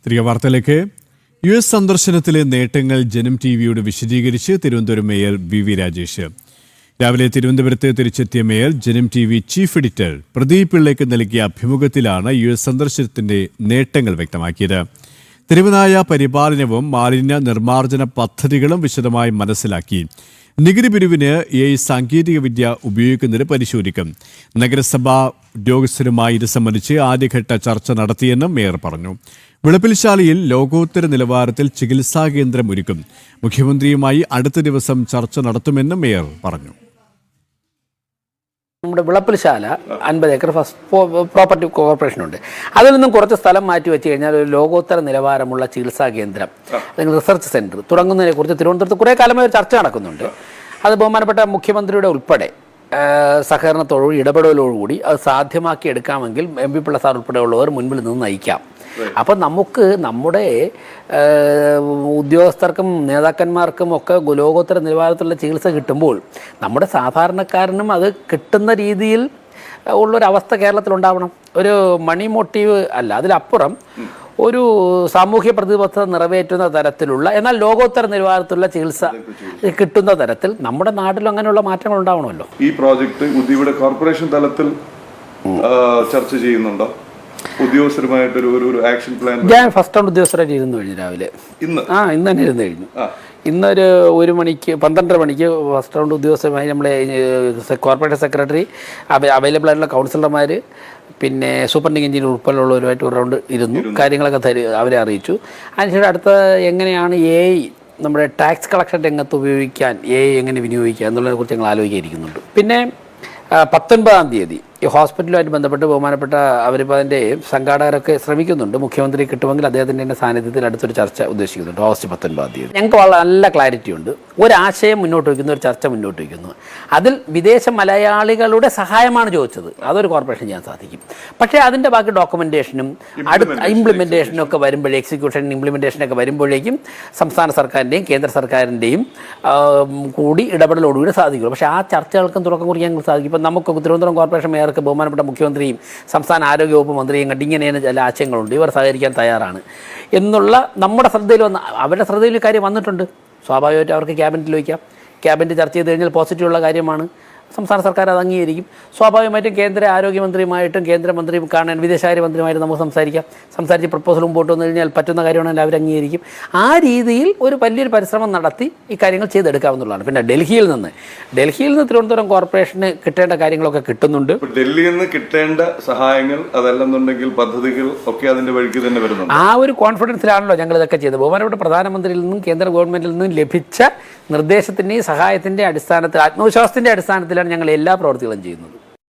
തിരികെ വാർത്തയിലേക്ക്. US സന്ദർശനത്തിലെ നേട്ടങ്ങൾ ജനം ടിവിയോട് വിശദീകരിച്ച് തിരുവനന്തപുരം മേയർ വി രാജേഷ്. രാവിലെ തിരുവനന്തപുരത്ത് തിരിച്ചെത്തിയ മേയർ ജനം ടിവി ചീഫ് എഡിറ്റർ പ്രദീപ് പിള്ളയ്ക്ക് നൽകിയ അഭിമുഖത്തിലാണ് US സന്ദർശനത്തിന്റെ നേട്ടങ്ങൾ വ്യക്തമാക്കിയത്. തെരുവുനായ പരിപാലനവും മാലിന്യ നിർമ്മാർജ്ജന പദ്ധതികളും വിശദമായി മനസ്സിലാക്കി. നികുതി പിരിവിന് സാങ്കേതിക വിദ്യ ഉപയോഗിക്കുന്നത് പരിശോധിക്കും. നഗരസഭാ ഉദ്യോഗസ്ഥരുമായി ഇത് സംബന്ധിച്ച് ആദ്യഘട്ട ചർച്ച നടത്തിയെന്നും മേയർ പറഞ്ഞു. വിളപ്പിൽശാലയിൽ ലോകോത്തര നിലവാരത്തിൽ ചികിത്സാ കേന്ദ്രം ഒരുക്കും. മുഖ്യമന്ത്രിയുമായി അടുത്ത ദിവസം ചർച്ച നടത്തുമെന്നും മേയർ പറഞ്ഞു. നമ്മുടെ വിളപ്പിൽശാല 50 ഏക്കർ പ്രോപ്പർട്ടി കോർപ്പറേഷനുണ്ട്. അതിൽ നിന്നും കുറച്ച് സ്ഥലം മാറ്റി വെച്ച് കഴിഞ്ഞാൽ ഒരു ലോകോത്തര നിലവാരമുള്ള ചികിത്സാ കേന്ദ്രം അല്ലെങ്കിൽ റിസർച്ച് സെൻറ്റർ തുടങ്ങുന്നതിനെ കുറിച്ച് തിരുവനന്തപുരത്ത് കുറേ കാലമായി ഒരു ചർച്ച നടക്കുന്നുണ്ട്. അത് ബഹുമാനപ്പെട്ട മുഖ്യമന്ത്രിയുടെ ഉൾപ്പെടെ സഹകരണത്തോടുകൂടി ഇടപെടലോടുകൂടി അത് സാധ്യമാക്കി എടുക്കാമെങ്കിൽ MP പിള്ള സാർ ഉൾപ്പെടെയുള്ളവർ മുൻപിൽ നിന്ന് നയിക്കാം. അപ്പം നമുക്ക് നമ്മുടെ ഉദ്യോഗസ്ഥർക്കും നേതാക്കന്മാർക്കും ഒക്കെ ലോകോത്തര നിലവാരത്തിലുള്ള ചികിത്സ കിട്ടുമ്പോൾ നമ്മുടെ സാധാരണക്കാരനും അത് കിട്ടുന്ന രീതിയിൽ ഉള്ളൊരവസ്ഥ കേരളത്തിലുണ്ടാവണം. ഒരു മണി മോട്ടീവ് അല്ല, അതിലപ്പുറം ഒരു സാമൂഹ്യ പ്രതിബദ്ധത നിറവേറ്റുന്ന തരത്തിലുള്ള എന്നാൽ ലോകോത്തര നിലവാരത്തിലുള്ള ചികിത്സ കിട്ടുന്ന തരത്തിൽ നമ്മുടെ നാട്ടിലും അങ്ങനെയുള്ള മാറ്റങ്ങൾ ഉണ്ടാവണമല്ലോ. ഈ പ്രോജക്റ്റ് ഉദ്യോഗയുടെ കോർപ്പറേഷൻ തലത്തിൽ ചർച്ച ചെയ്യുന്നുണ്ടോ? ഉദ്യോഗസ്ഥരുമായിട്ട് ഒരു ആക്ഷൻ പ്ലാൻ ഞാൻ ഫസ്റ്റ് റൗണ്ട് ഉദ്യോഗസ്ഥരായിട്ട് ഇരുന്ന് കഴിഞ്ഞു രാവിലെ. ഇന്ന് തന്നെ ഇരുന്ന് കഴിഞ്ഞു. ഇന്നൊരു 1 മണിക്ക് 12:30 മണിക്ക് ഫസ്റ്റ് റൗണ്ട് ഉദ്യോഗസ്ഥരുമായി നമ്മളെ കോർപ്പറേഷൻ സെക്രട്ടറി, അവൈലബിൾ ആയിട്ടുള്ള കൗൺസിലർമാർ, പിന്നെ സൂപ്രണ്ടിംഗ് എഞ്ചിനീയർ ഉൾപ്പെടെയുള്ളവരുമായിട്ട് ഒരു റൗണ്ട് ഇരുന്നു. കാര്യങ്ങളൊക്കെ അവരെ അറിയിച്ചു. അതിനുശേഷം അടുത്ത എങ്ങനെയാണ് നമ്മുടെ ടാക്സ് കളക്ഷൻ രംഗത്ത് ഉപയോഗിക്കാൻ എങ്ങനെ വിനിയോഗിക്കുക എന്നുള്ളതിനെ കുറിച്ച് ഞങ്ങൾ ആലോചിക്കാനിരിക്കുന്നുണ്ട്. പിന്നെ 19-ാം തീയതി ഈ ഹോസ്പിറ്റലുമായിട്ട് ബന്ധപ്പെട്ട് ബഹുമാനപ്പെട്ട അവരിപ്പോൾ അതിൻ്റെ സംഘാടകരൊക്കെ ശ്രമിക്കുന്നുണ്ട്. മുഖ്യമന്ത്രി കിട്ടുമെങ്കിൽ അദ്ദേഹത്തിൻ്റെ തന്നെ സാന്നിധ്യത്തിൽ അടുത്തൊരു ചർച്ച ഉദ്ദേശിക്കുന്നുണ്ട് ഓഗസ്റ്റ് 19-ാം തീയതി. ഞങ്ങൾക്ക് വളരെ നല്ല ക്ലാരിറ്റി ഉണ്ട്. ഒരാശയം മുന്നോട്ട് വയ്ക്കുന്നു, ഒരു ചർച്ച മുന്നോട്ട് വയ്ക്കുന്നു. അതിൽ വിദേശ മലയാളികളുടെ സഹായമാണ് ചോദിച്ചത്. അതൊരു കോർപ്പറേഷൻ ചെയ്യാൻ സാധിക്കും. പക്ഷേ അതിൻ്റെ ബാക്കി ഡോക്യുമെൻറ്റേഷനും ഇംപ്ലിമെൻറ്റേഷനും ഒക്കെ വരുമ്പോഴേ എക്സിക്യൂഷൻ ഇംപ്ലിമെൻറ്റേഷനൊക്കെ വരുമ്പോഴേക്കും സംസ്ഥാന സർക്കാരിൻ്റെയും കേന്ദ്ര സർക്കാരിൻ്റെയും കൂടി ഇടപെടലോടുകൂടി സാധിക്കുള്ളൂ. പക്ഷേ ആ ചർച്ചകൾക്കും തുടക്കം കുറിക്കാൻ ഞങ്ങൾക്ക് സാധിക്കും. ഇപ്പം നമുക്ക് തിരുവനന്തപുരം കോർപ്പറേഷൻ മേയർക്ക് ബഹുമാനപ്പെട്ട മുഖ്യമന്ത്രിയും സംസ്ഥാന ആരോഗ്യവകുപ്പ് മന്ത്രിയും കണ്ട് ഇങ്ങനെയാണ് ചില ആശയങ്ങളുണ്ട്, ഇവർ സഹകരിക്കാൻ തയ്യാറാണ് എന്നുള്ള നമ്മുടെ ശ്രദ്ധയിൽ അവരുടെ ശ്രദ്ധയിൽ കാര്യം വന്നിട്ടുണ്ട്. സ്വാഭാവികമായിട്ട് അവർക്ക് ക്യാബിനറ്റിൽ വയ്ക്കാം. ക്യാബിനറ്റ് ചർച്ച ചെയ്ത് കഴിഞ്ഞാൽ പോസിറ്റീവുള്ള കാര്യമാണ്. സംസ്ഥാന സർക്കാർ അത് അംഗീകരിക്കും. സ്വാഭാവികമായിട്ടും കേന്ദ്ര ആരോഗ്യമന്ത്രിയുമായിട്ടും കേന്ദ്രമന്ത്രി കാണാൻ വിദേശകാര്യമന്ത്രിയുമായിട്ട് നമുക്ക് സംസാരിച്ച് പ്രപ്പോസൽ മുമ്പോട്ട് വന്നു കഴിഞ്ഞാൽ പറ്റുന്ന കാര്യമാണെങ്കിൽ അവർ അംഗീകരിക്കും. ആ രീതിയിൽ ഒരു വലിയൊരു പരിശ്രമം നടത്തി ഈ കാര്യങ്ങൾ ചെയ്തെടുക്കാവുന്നതാണ്. പിന്നെ ഡൽഹിയിൽ നിന്ന് തിരുവനന്തപുരം കോർപ്പറേഷന് കിട്ടേണ്ട കാര്യങ്ങളൊക്കെ കിട്ടുന്നുണ്ട്. ഡൽഹിയിൽ നിന്ന് കിട്ടേണ്ട സഹായങ്ങൾ അതല്ലെന്നുണ്ടെങ്കിൽ പദ്ധതികൾ ഒക്കെ അതിന്റെ വഴിക്ക് തന്നെ വരുന്നുണ്ട്. ആ ഒരു കോൺഫിഡൻസിലാണല്ലോ ഞങ്ങൾ ഇതൊക്കെ ചെയ്തത്. ബഹുമാനപ്പെട്ട പ്രധാനമന്ത്രിയിൽ നിന്നും കേന്ദ്ര ഗവൺമെന്റിൽ നിന്നും ലഭിച്ച നിർദ്ദേശത്തിൻ്റെയും സഹായത്തിൻ്റെ അടിസ്ഥാനത്തിൽ ആത്മവിശ്വാസത്തിൻ്റെ അടിസ്ഥാനത്തിലാണ് ഞങ്ങൾ എല്ലാ പ്രവൃത്തികളും ചെയ്യുന്നത്.